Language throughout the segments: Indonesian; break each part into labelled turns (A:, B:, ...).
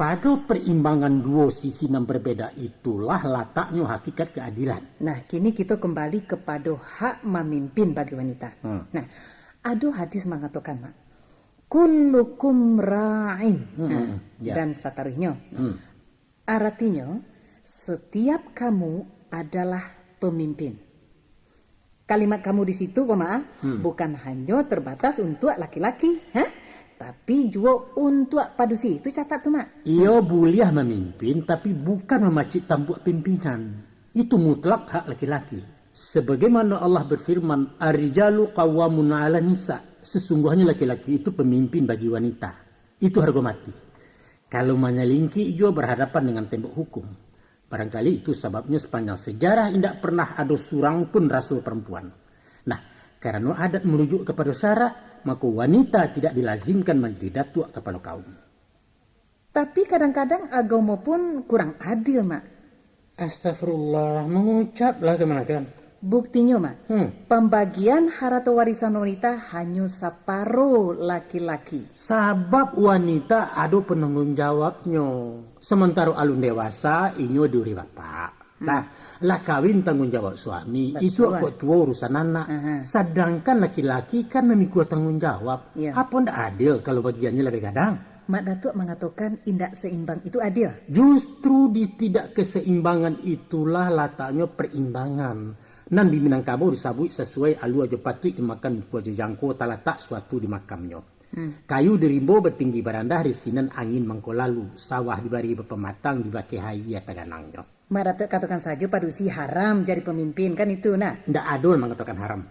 A: Pada perimbangan dua sisi yang berbeda itulah letaknya hakikat keadilan.
B: Nah, kini kita kembali kepada hak memimpin bagi wanita. Nah, ada hadis mengatakan, Mak, kullukum ra'in. Dan satarihnya. Artinya, setiap kamu adalah pemimpin. Kalimat kamu di situ, bukan hanya terbatas untuk laki-laki, tapi juga untuk padusi. Itu catat tuh, Mak.
A: Ia boleh memimpin, tapi bukan memacik tambuk pimpinan. Itu mutlak hak laki-laki. Sebagaimana Allah berfirman, Ar-rijalu qawwamun 'ala nisa. Sesungguhnya laki-laki itu pemimpin bagi wanita. Itu harga mati. Kalau menyelingki, ia berhadapan dengan tembok hukum. Barangkali itu sebabnya sepanjang sejarah tidak pernah ada seorang pun rasul perempuan. Nah, karena adat merujuk kepada syarak, maka wanita tidak dilazimkan menjadi datuk kepala kaum.
B: Tapi kadang-kadang agama pun kurang adil, Mak.
A: Astagfirullah, mengucaplah kemana kan?
B: Buktinya, Mak, pembagian harta warisan wanita hanya separuh laki-laki.
A: Sebab wanita ada penanggung jawabnya. Sementara alun dewasa, inyo duri bapak. Lah kawin tanggung jawab suami, isu kok tua urusan anak. Sedangkan laki-laki kan memikul tanggung jawab. Apa ndak adil kalau bagiannya lebih kadang?
B: Mak Datuk mengatakan indak seimbang itu adil.
A: Justru di tidak keseimbangan itulah letaknya perimbangan. Nan di Minangkabau disabui sesuai alu aja patut dimakan aja jangko talatak suatu di makamnya. Kayu derimbo bertinggi barandah risinan angin mangkolalu. Sawah dibari berpematang dibaki hai taganangnya.
B: Mak Datuk katakan saja padusi haram jadi pemimpin kan itu nak.
A: Ndak adol mengatakan haram.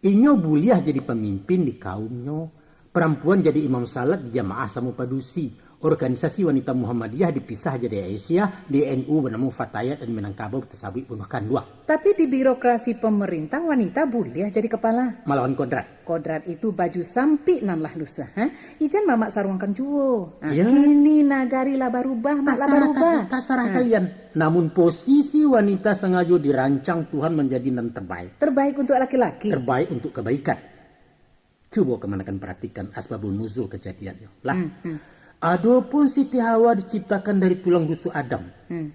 A: Inyo buliah jadi pemimpin di kaumnya. Perempuan jadi imam salat di jamaah sama padusi. Organisasi wanita Muhammadiyah dipisah jadi Aisyah, di NU bernama Fatayat dan Minangkabau tersabui bunuhkan dua.
B: Tapi di birokrasi pemerintah wanita boleh jadi kepala.
A: Malawan kodrat.
B: Kodrat itu baju sampi nan lah lusa. Ijan mamak sarungkan juo.
A: Ya.
B: Kini nagari lah barubah, mak lah barubah.
A: Tak sarah kalian. Namun posisi wanita sengaja dirancang Tuhan menjadi nan terbaik.
B: Terbaik untuk laki-laki.
A: Terbaik untuk kebaikan. Coba kemanakan perhatikan asbabun nuzul kejadiannya. Lah. Adapun Siti Hawa diciptakan dari tulang rusuk Adam.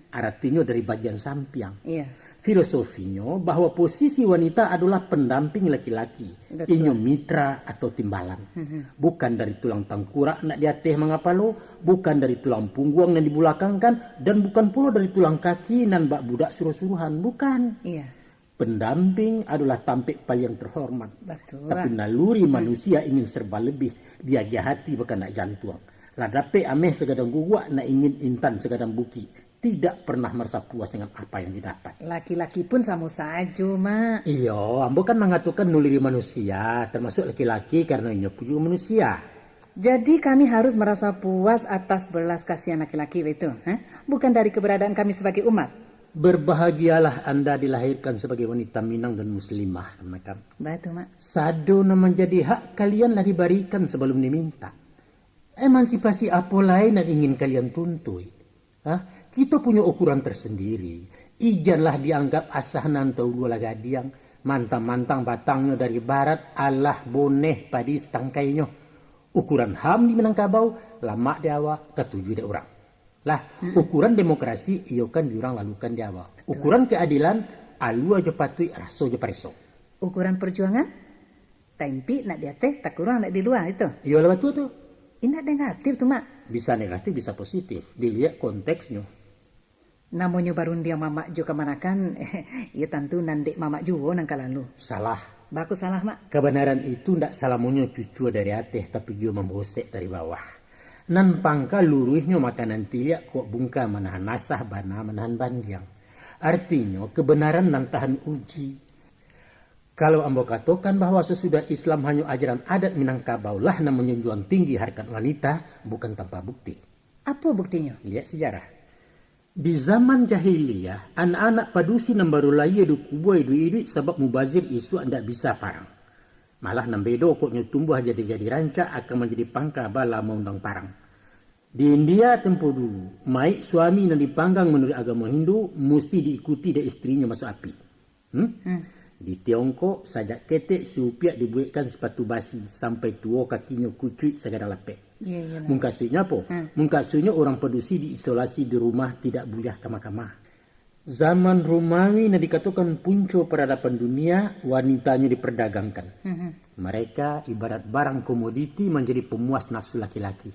A: Artinya dari bagian sampiang.
B: Iya.
A: Filosofinya bahwa posisi wanita adalah pendamping laki-laki. Inyo mitra atau timbalan. Bukan dari tulang tangkurak nak diateh mengapa lo. Bukan dari tulang punggung yang dibulakangkan. Dan bukan pula dari tulang kaki nan bak budak suruh-suruhan. Bukan.
B: Iya.
A: Pendamping adalah tampik paling terhormat.
B: Betul.
A: Tapi naluri manusia ingin serba lebih. Dia hati bukan nak jantung. Lah dape ameh segadang gugak nak ingin intan segadang buki. Tidak pernah merasa puas dengan apa yang didapat.
B: Laki-laki pun sama saja, Mak.
A: Iya, ambo kan mengatakan nuliri manusia. Termasuk laki-laki karena ia juga manusia.
B: Jadi kami harus merasa puas atas belas kasihan laki-laki itu. Bukan dari keberadaan kami sebagai umat.
A: Berbahagialah Anda dilahirkan sebagai wanita Minang dan Muslimah.
B: Betul, Mak.
A: Sado na menjadi hak kalianlah diberikan sebelum diminta. Emansipasi apa lain yang ingin kalian tuntui? Kita punya ukuran tersendiri. Ijanlah dianggap asah nantau dua lagadiang. Mantang-mantang batangnya dari barat. Allah boneh padis tangkainya. Ukuran HAM di Minangkabau. Lama diawa ketujuh di orang. Lah, ukuran demokrasi iyo kan diorang lalukan di awal. Ukuran keadilan alu aja patui raso aja pareso.
B: Ukuran perjuangan tempi nak dia teh tak kurang nak di luar itu.
A: Iya lewat tuh.
B: Ini negatif tuh, Mak.
A: Bisa negatif bisa positif. Dilihat konteksnya.
B: Namanya baru dia mamak juga manakan. Ya tentu nandek mamak juga nang kalalu.
A: Salah.
B: Baku salah, Mak.
A: Kebenaran itu ndak salamunya cucu dari ateh tapi dia membosek dari bawah. Nan pangka luruhnya makanan tiak kok bungka menahan nasah bana menahan bandiang. Artinya kebenaran nan tahan uji. Kalau ambo katakan bahwa sesudah Islam hanya ajaran adat Minangkabau lah nan menjunjung tinggi harkat wanita bukan tanpa bukti.
B: Apa buktinya?
A: Lihat sejarah. Di zaman jahiliyah, anak-anak padusi nan baru lahir du kuboi du idik sebab mubazir isu ndak bisa parang. Malah nambedo koknya tumbuh jadi rancak akan menjadi pangka bala maundang parang. Di India tempo dulu, maik suami yang dipanggang menurut agama Hindu mesti diikuti dari istrinya masuk api. Di Tiongkok, sajak ketek si upiak dibuatkan sepatu basi sampai tua kakinya kucuit segala lapek.
B: Iya.
A: Mungkasunya apa? Mungkasunya orang pedusi diisolasi di rumah tidak boleh kamar-kamar. Zaman Romawi yang dikatakan punca peradaban dunia, wanitanya diperdagangkan. Mereka ibarat barang komoditi menjadi pemuas nafsu laki-laki.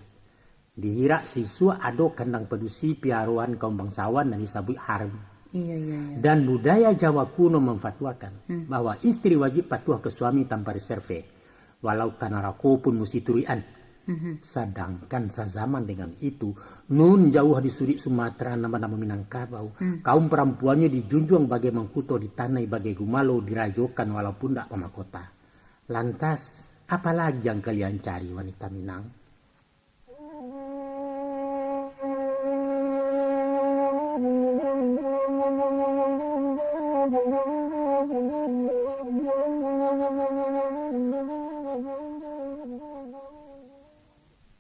A: Dihira siswa ada kandang pedusi piaruan kaum bangsawan dan disebut harem.
B: Iya.
A: Dan budaya Jawa kuno memfatwakan bahwa istri wajib patuh ke suami tanpa reserve. Walau karena rako pun mesti turian. Sedangkan sezaman dengan itu, nun jauh di sudut Sumatera nama-nama Minangkabau, kaum perempuannya dijunjung bagai mangkuto ditanai bagai gumalo dirajokan walaupun tidak pemakota. Lantas, apalagi yang kalian cari wanita Minang?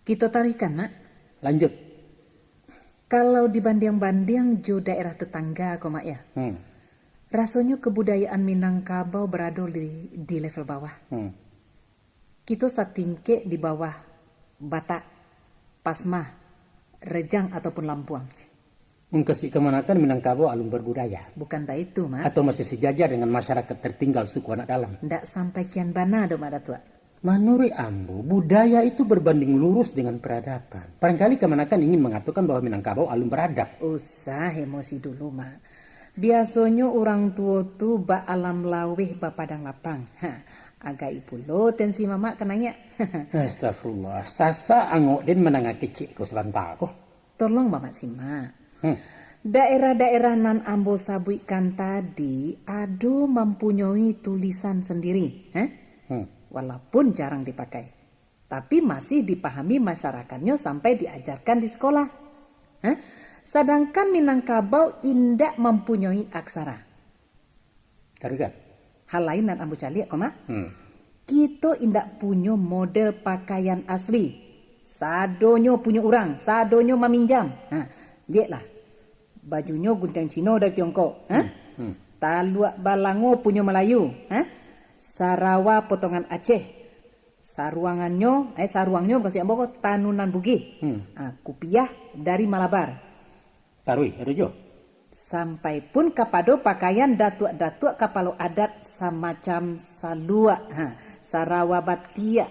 B: Kita tarikan, Mak.
A: Lanjut.
B: Kalau dibanding-banding jo daerah tetangga, kok, Mak ya. Rasanya kebudayaan Minangkabau berada di level bawah. Kita satingke di bawah Batak, Pasmah, Rejang ataupun Lampuang.
A: Mengkasih kemanakan Minangkabau alun berbudaya.
B: Bukan tak itu, Mak.
A: Atau masih sejajar dengan masyarakat tertinggal suku anak dalam.
B: Ndak sampai kian bana do, Mak Datua.
A: Menurut Ambo, budaya itu berbanding lurus dengan peradaban. Barangkali kemanakan ingin mengatakan bahwa Minangkabau alun beradab.
B: Usah emosi dulu, Mak. Biasanya orang tua tu ba alam laweh ba padang lapang. Agak ibu lo tensi mama kenanya.
A: Astagfirullah. Sasa angok den menangah kecil ko sebentar ko.
B: Tolong Mama simak. Daerah-daerah nan ambo sabuikan tadi ado mempunyai tulisan sendiri. Walaupun jarang dipakai. Tapi masih dipahami masyarakatnya sampai diajarkan di sekolah. Sedangkan Minangkabau indak mempunyai aksara.
A: Taruhkan.
B: Hal lain nan ambo caliak koma. Kita indak punya model pakaian asli. Sadonyo punya orang, sadonyo meminjam. Lihatlah. Bajunya gunting Cina dari Tiongkok. Taluak Balango punya Melayu. Sarawa potongan Aceh. Saruangnya bukan siapa kok Tanunan Bugis. Kupiah dari Malabar.
A: Tarui, ada jo.
B: Sampai pun kapado pakaian datuk-datuk kapalo adat semacam salua, Sarawa Batia,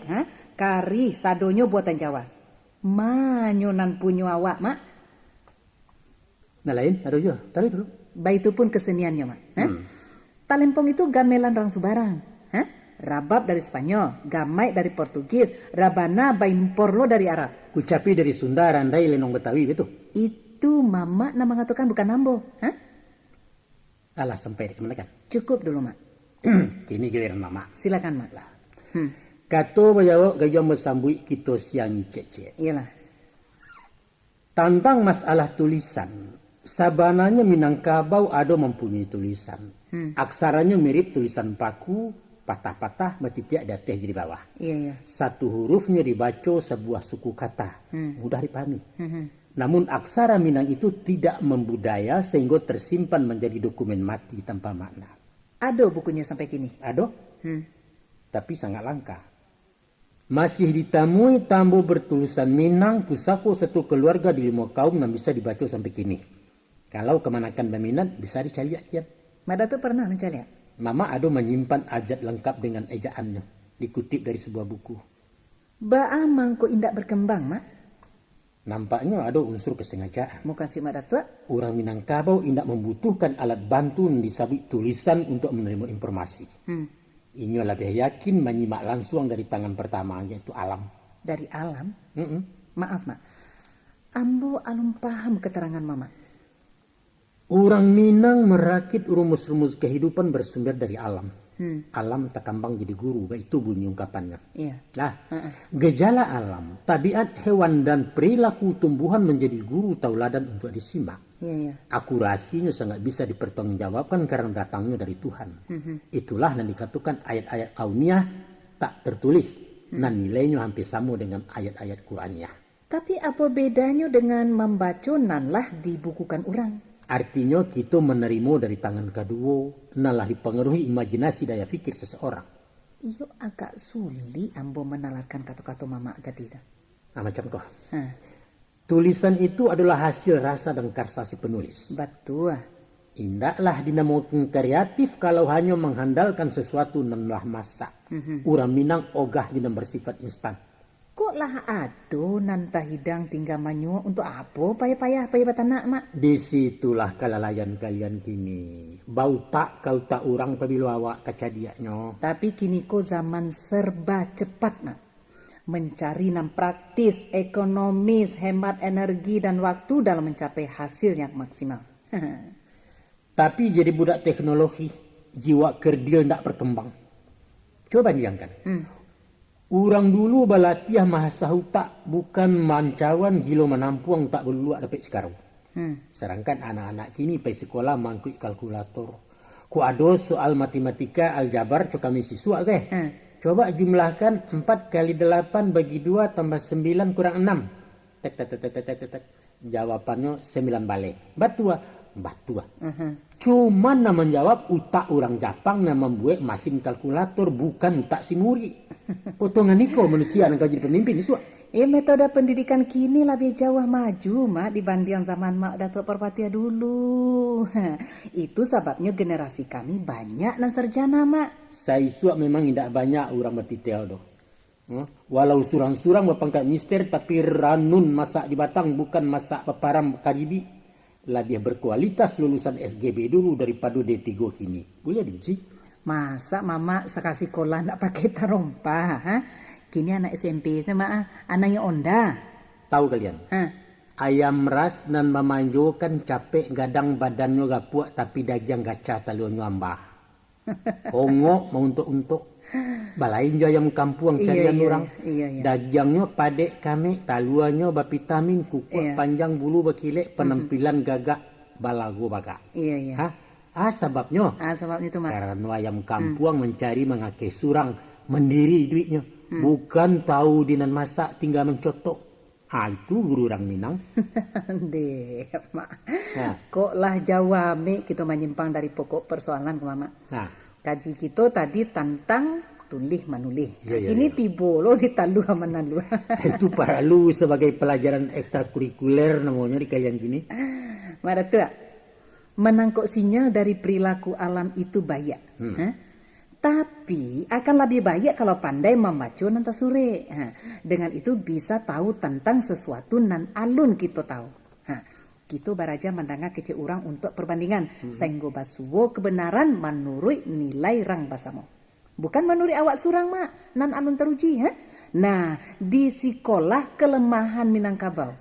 B: kari sadonyo buatan Jawa. Manyonan punyo awak, Mak.
A: Nah lain, ada jo. Tarui dulu.
B: Itu pun keseniannya, Mak. Talempong itu gamelan rang Subarang. Rabab dari Spanyol, gamai dari Portugis, rabana baimporlo dari Arab.
A: Kucapi dari Sunda, randai lenong Betawi itu.
B: Itu Mama nama ngatakan bukan nambo.
A: Alah sampai dikemenakan.
B: Cukup dulu, Mak.
A: Kini giliran Mama.
B: Silakan, Mak.
A: Kato bayawak gaya mesambui kita siang cece.
B: Iyalah.
A: Tentang masalah tulisan, sabananya Minangkabau ada mempunyai tulisan. Aksaranya mirip tulisan paku, patah-patah bertitik dateh di bawah.
B: Iya.
A: Satu hurufnya dibaca sebuah suku kata. Mudah dipahami. Namun aksara Minang itu tidak membudaya sehingga tersimpan menjadi dokumen mati tanpa makna.
B: Ada bukunya sampai kini?
A: Ada. Tapi sangat langka. Masih ditemui tambo bertulisan Minang pusako satu keluarga di 5 kaum yang bisa dibaca sampai kini. Kalau kemanakan berminat bisa dicari ya.
B: Mada tuh pernah mencari ya?
A: Mama ada menyimpan ajat lengkap dengan ejaannya. Dikutip dari sebuah buku.
B: Ba'a mangko indak berkembang, Mak?
A: Nampaknya ada unsur kesengajaan.
B: Mau kasih Mak Datuk?
A: Orang Minangkabau indak membutuhkan alat bantu disabit tulisan untuk menerima informasi. Ini lebih yakin menyimak langsung dari tangan pertama, yaitu alam.
B: Dari alam? Maaf, Mak. Ambo alum paham keterangan Mama.
A: Orang Minang merakit rumus-rumus kehidupan bersumber dari alam. Alam takambang jadi guru, itu bunyi ungkapannya.
B: Iya.
A: Nah, gejala alam, tabiat hewan dan perilaku tumbuhan menjadi guru tauladan untuk disimak.
B: Iya.
A: Akurasinya sangat bisa dipertanggungjawabkan karena datangnya dari Tuhan. Itulah yang dikatakan ayat-ayat kauniyah tak tertulis. Dan nilainya hampir sama dengan ayat-ayat Qur'aniyah.
B: Tapi apa bedanya dengan membaca nanlah dibukukan orang?
A: Artinya kita menerima dari tangan kedua, nalah dipengaruhi imajinasi daya fikir seseorang.
B: Iyo agak sulit ambo menalarkan kata-kata Mama tadi dah.
A: Nah, macam kau.
B: Ha.
A: Tulisan itu adalah hasil rasa dan karsa si penulis.
B: Betul.
A: Indaklah dinamakan kreatif kalau hanya mengandalkan sesuatu nan lah masak. Urang Minang ogah dina bersifat instan.
B: Kok lah ado nanta hidang tinggal manyu untuk apa payah-payah batanak mak?
A: Disitulah kelalaian kalian kini. Bau tak kau tak urang pabilo awak kacadiaknya.
B: Tapi kini ko zaman serba cepat mak. Mencari nan praktis, ekonomis, hemat energi dan waktu dalam mencapai hasil yang maksimal.
A: Tapi jadi budak teknologi, jiwa kerdil ndak berkembang. Coba bayangkan. Urang dulu balatiah mahasa hutak, bukan mancawan gilo menampuang tak berluak dapat sekarang. Sedangkan anak-anak kini pergi sekolah mangkuk kalkulator. Ku ado soal matematika aljabar co kami siswa ke. Coba jumlahkan 4 kali 8 bagi 2 tambah 9 kurang 6. Tek tek tek tek tek tek. Jawabannya 9 balik. Batua. Cuman nama menjawab utak orang Jepang yang membuat mesin kalkulator bukan utak si muri. Potongan niko manusia yang kau jadi pemimpin iswa.
B: Metode pendidikan kini lebih jauh maju mak dibanding zaman mak Datuk Perpatia dulu. Itu sebabnya generasi kami banyak dan sarjana mak.
A: Saya iswa memang tidak banyak orang bertitel doh. Walau surang-surang berpangkat mister tapi ranun masak di batang bukan masak peparam karibi. Lebih berkualitas lulusan SGB dulu daripada D3 kini. Boleh diuji?
B: Masa mama sekasih sekolah nak pakai tarompa, ha? Kini anak SMP sama anaknya onda.
A: Tahu kalian? Ayam ras dan memanjo kan capek gadang badannya gapuak tapi daging gaca talionnya ambah. Hongok mau untuk balain jo ayam kampung carian orang.
B: Iya.
A: Dagingnya padek kami, taluannya bavitamin, kukuak panjang bulu bakilek, penampilan gagak balago baga.
B: Iya.
A: Sebabnya?
B: Sebabnya itu mak.
A: Karena ayam kampung mencari mengakai surang, mendiri duitnya. Bukan tahu dinan masak tinggal mencotok. Itu guru orang Minang.
B: Deh, mak. Kok lah jawab kita menyimpang dari pokok persoalan ke mama. Kaji kita tadi tentang tulih manulih. Ini tibo lo ditalu sama nalu.
A: Itu perlu sebagai pelajaran ekstrakurikuler namanya di kalian gini.
B: Mada tuh menangkap sinyal dari perilaku alam itu baik. Tapi akan lebih baik kalau pandai membaca nanta sure. Dengan itu bisa tahu tentang sesuatu nan alun kita tahu. Kita baraja mendengar kece orang untuk perbandingan. Sehingga basuwo kebenaran menurut nilai rang basamo. Bukan menurut awak surang mak. Nan alun teruji. Nah di sekolah kelemahan Minangkabau.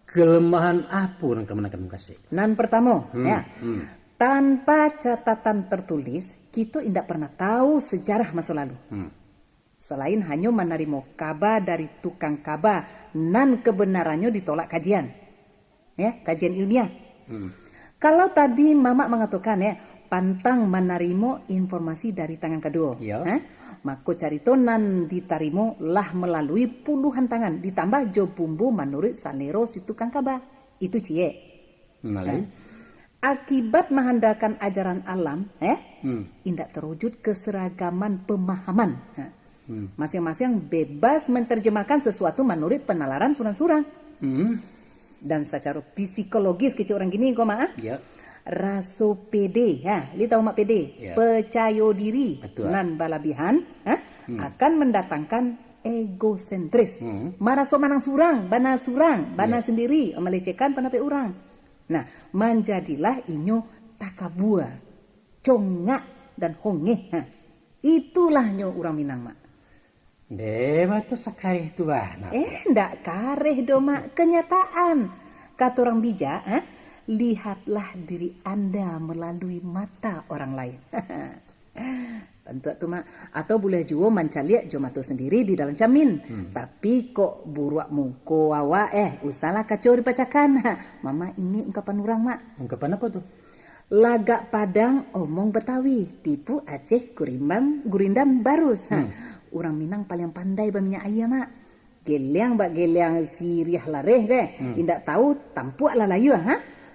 A: Kelemahan apa yang kamu kasih?
B: Nan pertama ya. Tanpa catatan tertulis, kita tidak pernah tahu sejarah masa lalu. Selain hanya menerima kabar dari tukang kabar, nan kebenarannya ditolak kajian. Ya, kajian ilmiah. Kalau tadi Mama mengatakan ya, pantang menerima informasi dari tangan kedua. Maka carito nan ditarimo lah melalui puluhan tangan ditambah jo bumbu menurut salero si tukang kabar. Itu cie. Akibat mengandalkan ajaran alam, indak terwujud keseragaman pemahaman. Masing-masing bebas menerjemahkan sesuatu menurut penalaran surang-surang. Dan secara psikologis kecil orang gini kok maaf. Raso pede, li tahu mak pede, percaya diri, nan balabihan, akan mendatangkan egosentris. Maraso manang surang, bana sendiri, melecehkan pendapat orang. Nah, menjadilah inyo takabua, congak dan hongeh. Itulah nyo orang Minang mak.
A: Dewa tu sakareh tu bah.
B: Ndak kareh do mak, kenyataan. Kata orang bijak, lihatlah diri Anda melalui mata orang lain. Tentu tu mak. Atau boleh juga mencaliak jomatu sendiri di dalam camin. Tapi kok buruak muko awak usahlah kacau dipacakan. Mama ini ungkapan orang mak.
A: Ungkapan apa tuh?
B: Lagak Padang omong Betawi, tipu Aceh gurindam barus. Orang Minang paling pandai berminyak ayam mak. Geliang bak geliang siriah lareh ke. Indak tahu tampuk lah layu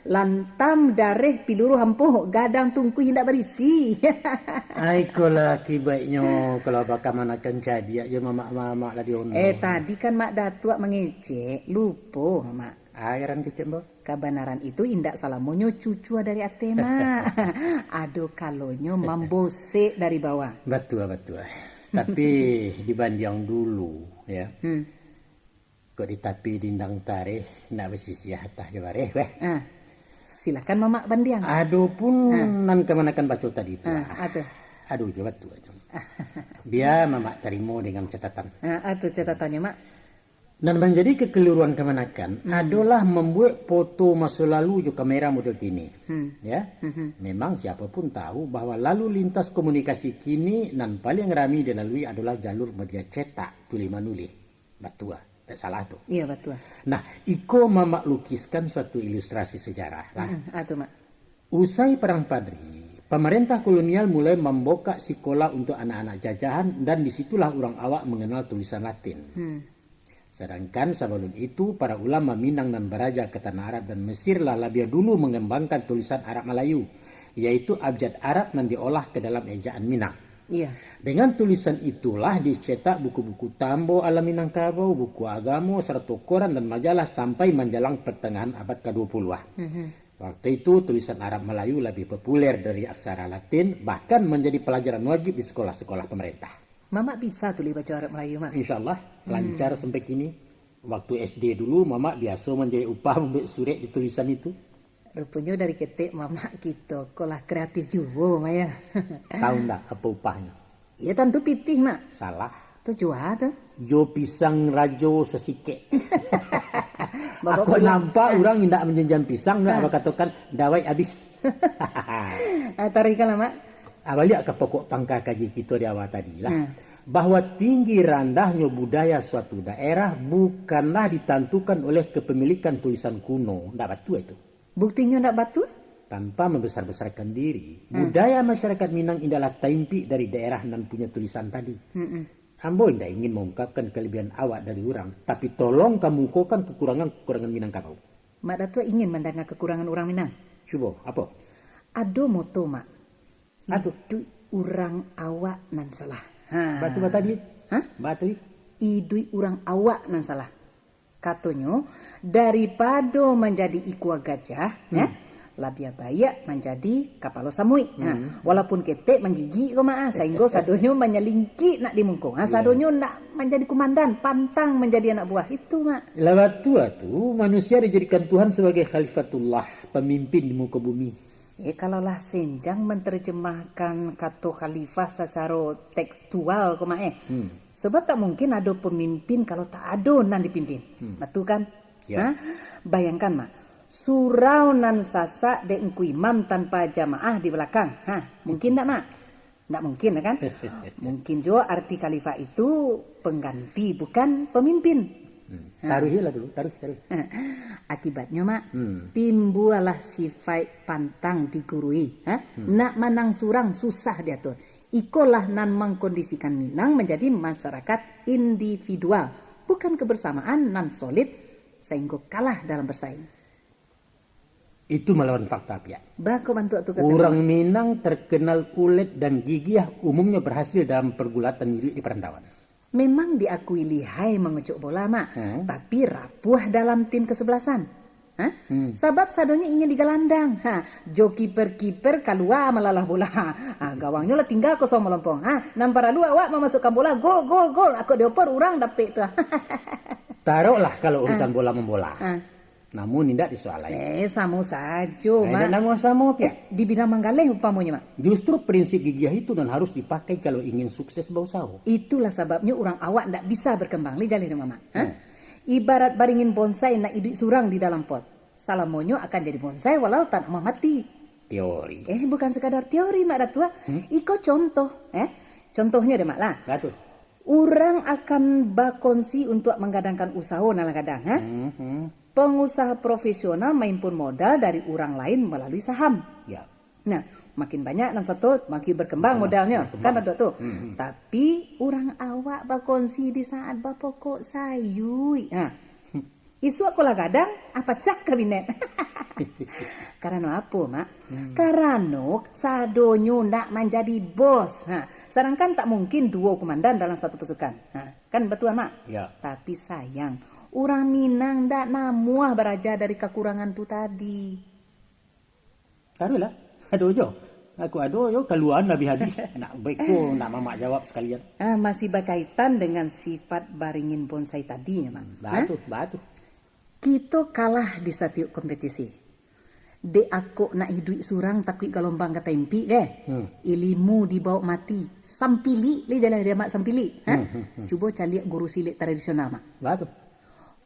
B: lantam dareh piluru hampuh gadang tungku hendak berisi.
A: Aikolah kibaiknya kalau bakal manakan jadi ya mama lah diono.
B: Tadi kan mak datuk mengecek, lupa mak.
A: Airan kecek mbak.
B: Kebenaran itu indak salamonyo cucu dari Atema. Aduh kalonyo mambose dari bawah.
A: Betul. Tapi dibanding dulu ya. Kok ditapi dindang tareh nak bersisi hatah jabareh weh.
B: Silakan mama bandiang.
A: Aduh pun nan kemanakan baca tadi itu. Aduh jawab tu aja. Biar mama terima dengan catatan.
B: Itu catatannya mak.
A: Dan menjadi kekeliruan kemanakan adalah membuat foto masa lalu juga kamera model kini. Ya, memang siapapun tahu bahwa lalu lintas komunikasi kini nan paling ramai dilalui adalah jalur media cetak tuli manuli. Betul. Tak salah tu.
B: Iya betul.
A: Nah, Iko mama lukiskan suatu ilustrasi sejarah lah.
B: Mak.
A: Usai perang Padri, pemerintah kolonial mulai membuka sekolah untuk anak-anak jajahan dan disitulah orang awak mengenal tulisan Latin. Sedangkan sebelum itu para ulama Minang dan Baraja ke tanah Arab dan Mesir lah lebih dulu mengembangkan tulisan Arab Melayu, yaitu abjad Arab yang diolah ke dalam ejaan Minang.
B: Iya.
A: Dengan tulisan itulah dicetak buku-buku tambo ala Minangkabau, buku agama, serta koran dan majalah sampai menjelang pertengahan abad ke-20. Waktu itu tulisan Arab Melayu lebih populer dari aksara Latin, bahkan menjadi pelajaran wajib di sekolah-sekolah pemerintah.
B: Mama bisa tulis baca Arab Melayu, Mak?
A: Insya Allah, lancar sampai kini. Waktu SD dulu, Mama biasa menjadi upah membuat surat di tulisan itu.
B: Rupanya dari ketik mama kita kolah kreatif juga Maya.
A: Tahu enggak apa upahnya?
B: Ya tentu pitih mak.
A: Salah.
B: Tu jual tu.
A: Jo pisang rajo sesikek. Aku nampak orang tidak menjenjam pisang nak katakan dawai habis.
B: Tarikan lah mak.
A: Balik ke pokok pangkal kaji kita di awal tadi lah. Bahwa tinggi rendahnya budaya suatu daerah bukanlah ditentukan oleh kepemilikan tulisan kuno. Tidak betul itu.
B: Buktinya tidak betul?
A: Tanpa membesar-besarkan diri. Budaya masyarakat Minang adalah taimpi dari daerah dan punya tulisan tadi. Ambo tidak ingin mengungkapkan kelebihan awak dari orang. Tapi tolong kamu mukakan kekurangan Minangkabau.
B: Mak Datuk ingin mendengar kekurangan orang Minang.
A: Coba, apa?
B: Ada moto mak.
A: Aduh.
B: Idui orang awak nan salah.
A: Batu tadi? Batu?
B: Idui orang awak nan salah. Katanya, daripada menjadi ikwa gajah, labia bayak menjadi kapalo samui. Walaupun ketek menggigit kau mak, sehingga sadonyo menyelingki nak dimungkung. Sadonyo nak menjadi komandan, pantang menjadi anak buah. Itu mak.
A: Lewat tu manusia dijadikan Tuhan sebagai khalifatullah, pemimpin di muka bumi.
B: Kalaulah senjang menerjemahkan kata khalifah secara tekstual kau mak sebab tak mungkin ada pemimpin kalau tak ada nan dipimpin. Betul kan? Ya. Bayangkan mak, surau nan sasak de engku imam tanpa jamaah di belakang. Mungkin tak mak? Tak mungkin kan? Mungkin juga arti khalifah itu pengganti bukan pemimpin.
A: Taruh lah dulu, taruh.
B: Akibatnya mak, timbullah sifat pantang digurui. Nak manang surang susah diatur. Ikolah nan mengkondisikan Minang menjadi masyarakat individual, bukan kebersamaan nan solid sehingga kalah dalam bersaing.
A: Itu melawan fakta ya.
B: Bako bantu tu kata.
A: Orang Minang terkenal kulit dan gigih, umumnya berhasil dalam pergulatan di perantauan.
B: Memang diakui lihai mengecuk bola mak, tapi rapuh dalam tim kesebelasan. Sebab sadonya ingin digelandang. Jo kiper keluar melalah bola. Gawangnya lah tinggal kosong melompong. Nampak lalu awak memasukkan bola, gol. Aku dioper orang dapet tu.
A: Taruhlah kalau urusan bola membola. Namun tidak disoalai.
B: Sama saja mak.
A: Namun sama ya.
B: Di bidang manggaleh umpamanya mak.
A: Justru prinsip gigih itu dan harus dipakai kalau ingin sukses berusaha.
B: Itulah sebabnya orang awak tidak bisa berkembang li jalin mama. Ibarat baringin bonsai nak hidup surang di dalam pot. Salamonyo akan jadi bonsai walau tak mau mati.
A: Teori.
B: Bukan sekadar teori mak datua. Iko contoh. Contohnya deh mak lah.
A: Betul.
B: Orang akan berkongsi untuk menggadangkan usaha nalang kadang. Pengusaha profesional maimpun modal dari orang lain melalui saham.
A: Ya.
B: Nah, makin banyak dan satu makin berkembang modalnya. Kan betul tu. Tapi orang awak berkongsi di saat berpokok sayui. Isu aku lah gadang, apa cak kabinet. Karena apa, Mak? Karena sadonyo nak menjadi bos. Sedangkan tak mungkin 2 komandan dalam satu pasukan. Kan betul, Mak?
A: Ya.
B: Tapi sayang, orang Minang ndak namuah beraja dari kekurangan tu tadi.
A: Taruhlah, adojo. Aku adojo keluar lebih habis. Nak baikku nak mamak jawab sekalian.
B: Masih berkaitan dengan sifat baringin bonsai tadi, Mak.
A: Batu.
B: Kita kalah di setiap kompetisi. De aku nak hidup surang takut gelombang kata impi Ilimu dibawa mati. Sampili le jalan dia mak sampili. Cuba cari guru silik tradisional, Mak.
A: Batu.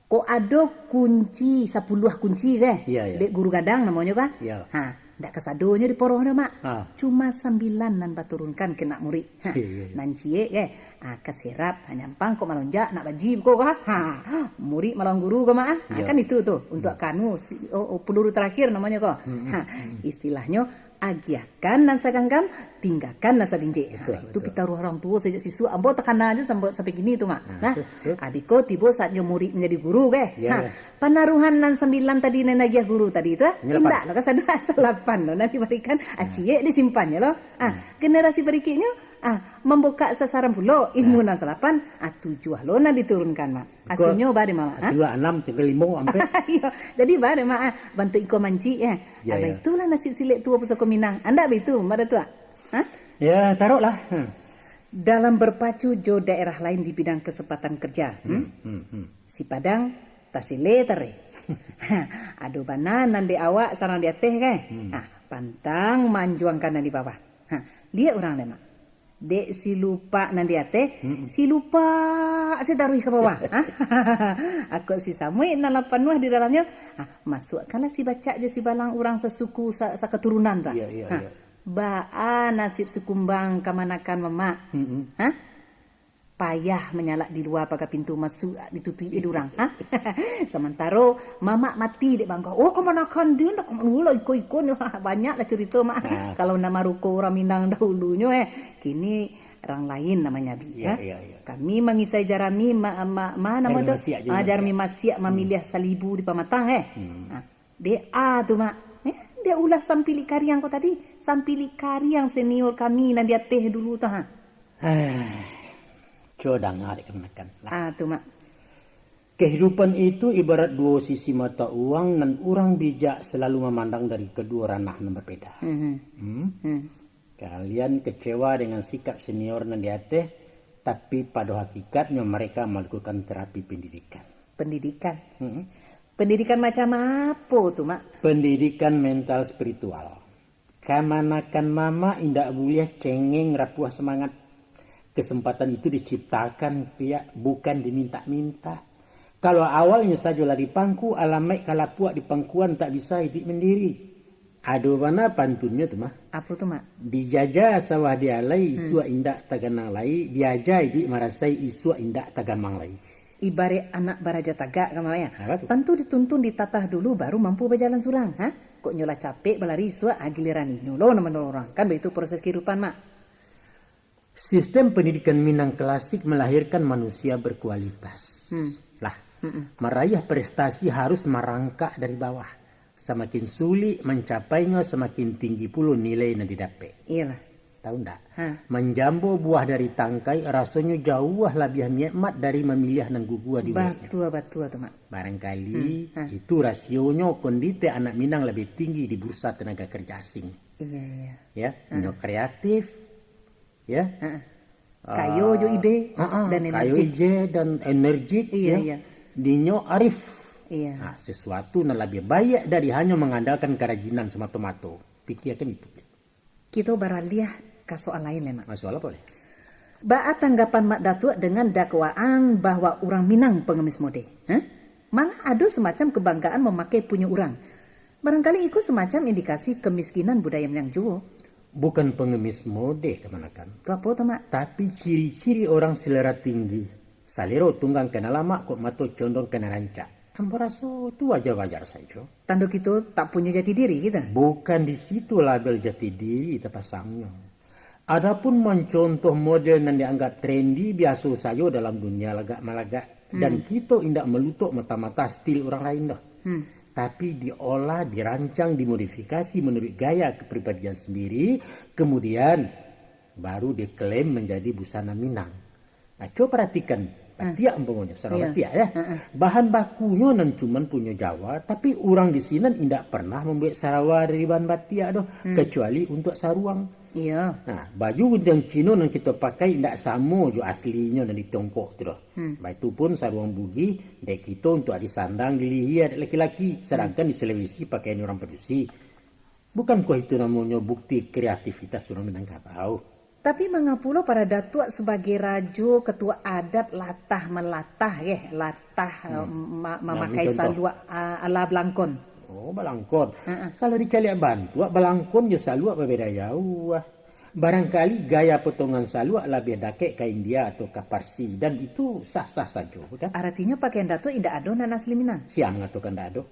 B: Kok ada kunci 10 kunci
A: Ya.
B: Dek guru gadang namanya kah?
A: Ya.
B: Ndak kesadonya di poroh dah, Mak. Cuma 9 nan baturunkan kena murid. Nan cie keserap nyampang kok malonjak nak baji kok murid malang guru kok, Mak. Kan itu tuh untuk kanu peluru terakhir namanya kok. Istilahnya agiakan nan saganggam, tinggalkan nasa binje. Itu pitaruh orang tua sejak siswa ambo tekan aja sampai gini tuh, Mak. Adiko tiba saatnya murid menjadi guru Panaruhan nan 9 tadi nan agiah guru tadi itu indak lo kasada 8 lo nanti berikan acie disimpannya lo. Generasi berikutnya membuka sasaran pulau ilmu nan 8 7 lo nan diturunkan, Mak. Hasilnya bare, Mama.
A: 2 6 tinggal 5 sampai.
B: Jadi bare, Mak, bantu iko manci itulah nasib silik tua pusaka Minang. Anda begitu, pada tua.
A: Ya, taruhlah.
B: Dalam berpacu jo daerah lain di bidang kesempatan kerja. Si Padang tasile tare. Aduh banan di awak sarang di teh pantang manjuangkan di bawah. Lihat orang deh, Mak. Dek si lupa nanti si lupa si taruh ke bawah. Aku si Samui nalapan wah di dalamnya. Masukkanlah si baca je si balang orang sesuku keturunan tak. Baa nasib sekumbang kamanakan Mama. Payah menyalak di luar pakai pintu masuk ditutui orang. Sementara Mama mati dek bangka. Oh kamanakan dia nak kemana iko banyak lah cerita, Mak. Kalau nama ruko orang Minang dahulunya kini orang lain namanya Bi. Kami mengisai Jarami nama tu Jarami Masyak memilih salibu di Pamatang DA tu, Mak. Dia ulah sampili kariang kau tadi. Sampili kariang senior kami nan dia teh dulu tu
A: Coba dengar kemenakan.
B: Tu, Mak.
A: Kehidupan itu ibarat 2 sisi mata uang dan orang bijak selalu memandang dari kedua ranah yang berbeda. Kalian kecewa dengan sikap senior nan di atas, tapi pada hakikatnya mereka melakukan terapi pendidikan.
B: Pendidikan? Pendidikan macam apa tu, Mak?
A: Pendidikan mental spiritual. Kamanakan Mama indak boleh cengeng rapuh semangat. Kesempatan itu diciptakan pihak bukan diminta-minta. Kalau awalnya sajalah di pangku, alamai kalau puak di pangkuan tak bisa hidup mendiri. Aduh mana pantunnya tu, Mak? Apa
B: tu, Mak?
A: Dijajah sawah dialai isua indak taganang lai, diajah hidup marasai isua indak tagamang lai.
B: Ibarat anak baraja tagak kamanya. Tentu dituntun ditatah dulu baru mampu berjalan surang. Kok nyolah capek balari isua giliran nyolo nama orang. Kan begitu proses kehidupan, Mak.
A: Sistem pendidikan Minang klasik melahirkan manusia berkualitas. Meraih prestasi harus merangkak dari bawah. Semakin sulit mencapainya, semakin tinggi pula nilai yang didapat.
B: Iyalah.
A: Tahu enggak? Menjambo buah dari tangkai rasanya jauh lebih nikmat dari memilih nang gugua di
B: mulutnya. Betul tu, Mak.
A: Barangkali itu rasionya kondite anak Minang lebih tinggi di bursa tenaga kerja asing.
B: Iya.
A: Ya, kreatif. Ya.
B: Kayo jo ide dan energi.
A: Dan energik.
B: Iya.
A: Dinyo arif.
B: Iya.
A: Sesuatu yang lebih baik dari hanya mengandalkan kerajinan semata-mata. Pikirkan itu.
B: Kita beralih ke soal lain, Mak.
A: Soal apa?
B: Baat tanggapan Mak Datuk dengan dakwaan bahwa orang Minang pengemis mode. Malah ada semacam kebanggaan memakai punya orang. Barangkali itu semacam indikasi kemiskinan budaya Minang juga.
A: Bukan pengemis mode kemanakan.
B: Itu apa, Mak?
A: Tapi ciri-ciri orang selera tinggi. Salero tunggang kena lama kok mato condong kena rancak. Ambo rasa itu wajar-wajar saja.
B: Tanda kita tak punya jati diri kita?
A: Bukan di situ label jati diri kita pasangnya. Adapun mencontoh model yang dianggap trendy biasa saja dalam dunia lagak-malagak Dan kita tidak melutuk mata-mata stil orang lain dah. Tapi diolah, dirancang, dimodifikasi menurut gaya kepribadian sendiri, kemudian baru diklaim menjadi busana Minang. Nah, coba perhatikan batik umpamanya, Sarawak batik ya. Bahan bakunya nan cuman punya Jawa, tapi orang di sini tidak pernah membuat Sarawak dari bahan batik doh, kecuali untuk saruang.
B: Iya.
A: Nah, baju yang Cina yang kita pakai tidak sama jo aslinya dari Tiongkok tu doh. Itu pun saruang bugi dek kita untuk disandang di leher laki-laki, sedangkan di Sulawesi pakaian orang Padusi. Bukankah itu namanya bukti kreativitas orang Minangkabau?
B: Tapi mengapulo para datuk sebagai rajo, ketua adat latah melatah memakai salua ala Blangkon.
A: Oh, balangkon. Kalau di Caliak Bantua, balangkon je salua berbeda jauh. Barangkali gaya potongan salua lebih dake ke India atau ke Parsi, dan itu sah-sah saja, bukan?
B: Artinya pakaian datuk indah ado nan asli Minang.
A: Siapa mengatakan tak ada?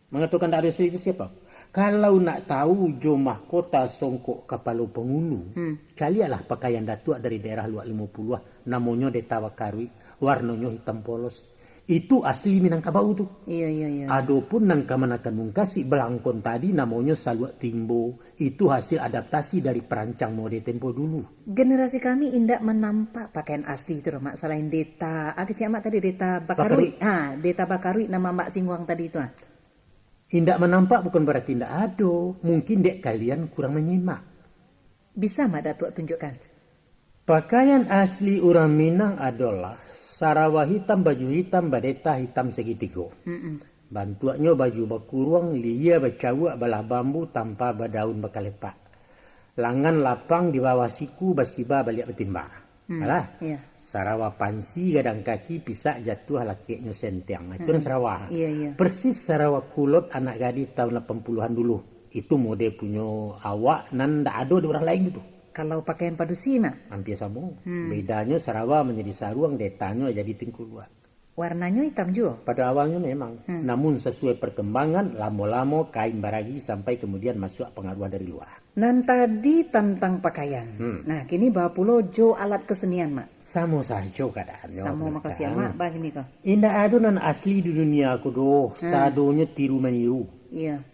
A: Mengatakan tak ada itu siapa? Kalau nak tahu jo mahkota songkok kepala pengulu, carilah pakaian datuk dari daerah luar 50 namanya Detawakarwi, warnanya hitam polos. Itu asli Minangkabau tuh.
B: Iya.
A: Adapun nang kamanakan mungkasi belangkon tadi namanya Saluak Timbo. Itu hasil adaptasi dari perancang mode tempo dulu.
B: Generasi kami indak menampak pakaian asli itu Mak. Selain Deta, Mak tadi Deta Bakarui. Deta Bakarui nama Mak Singwang tadi itu.
A: Indak menampak bukan berarti indak ada. Mungkin dek kalian kurang menyimak.
B: Bisa Mak Datuk tunjukkan?
A: Pakaian asli orang Minang adalah Sarawak hitam, baju hitam, badeta hitam segitiga. Bantuannya baju bakuruang, lia bacawak balah bambu tanpa badaun bakalepak. Lengan lapang di bawah siku basiba balik betimba. Alah.
B: Iya.
A: Sarawak pansi gadang kaki pisak jatuh lakinya sentiang. Itu kan Sarawak.
B: Iya.
A: Persis Sarawak kulot anak gadis tahun 80-an dulu. Itu mode punya awak nan ndak ada di orang lain gitu.
B: Kalau pakaian Padusi Mak?
A: Hampir sama. Bedanya Sarawak menjadi saruang, detanya jadi tingkul luar.
B: Warnanya hitam juga?
A: Pada awalnya memang. Namun sesuai perkembangan, lama-lama kain baragi sampai kemudian masuk pengaruh dari luar.
B: Nan tadi tentang pakaian. Nah, kini bawa pulau jo alat kesenian Mak.
A: Sama saja keadaannya.
B: Sama makasih Mak, begini kok.
A: Indah ada nan asli di dunia aku doh. Sadonya tiru meniru.
B: Iya.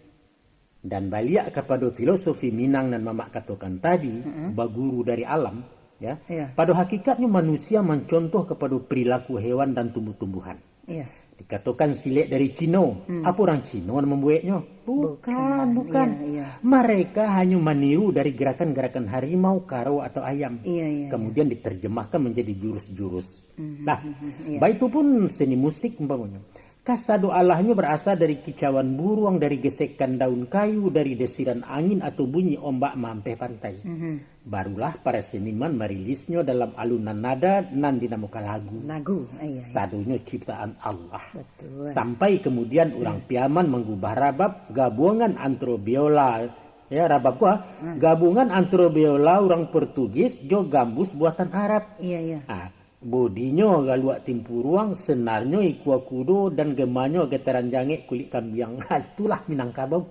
A: Dan balik kepada filosofi Minang dan Mamak katakan tadi, baguru dari alam, ya. Pada hakikatnya manusia mencontoh kepada perilaku hewan dan tumbuh-tumbuhan.
B: Iya.
A: Dikatakan silet dari Cina. Apa orang Cina yang membuatnya? Bukan.
B: Iya.
A: Mereka hanya meniru dari gerakan-gerakan harimau, karo atau ayam.
B: Iya.
A: Kemudian diterjemahkan menjadi jurus-jurus. Nah, baik itu pun seni musik umpamanya. Kasado Allahnya berasal dari kicauan burung, dari gesekan daun kayu, dari desiran angin atau bunyi ombak mampeh pantai. Barulah para seniman merilisnya dalam alunan nada nan dinamakan lagu.
B: Iya.
A: Sadonya ciptaan Allah.
B: Betul.
A: Sampai kemudian orang Piaman mengubah rabab gabungan antara biola, ya rabab gabungan antara biola orang Portugis jo gambus buatan Arab.
B: Iya.
A: Bodinya galuak timpuruang, senarnya ikua kudo, dan gemanya getaran jange kulit kambiang. Itulah Minangkabau.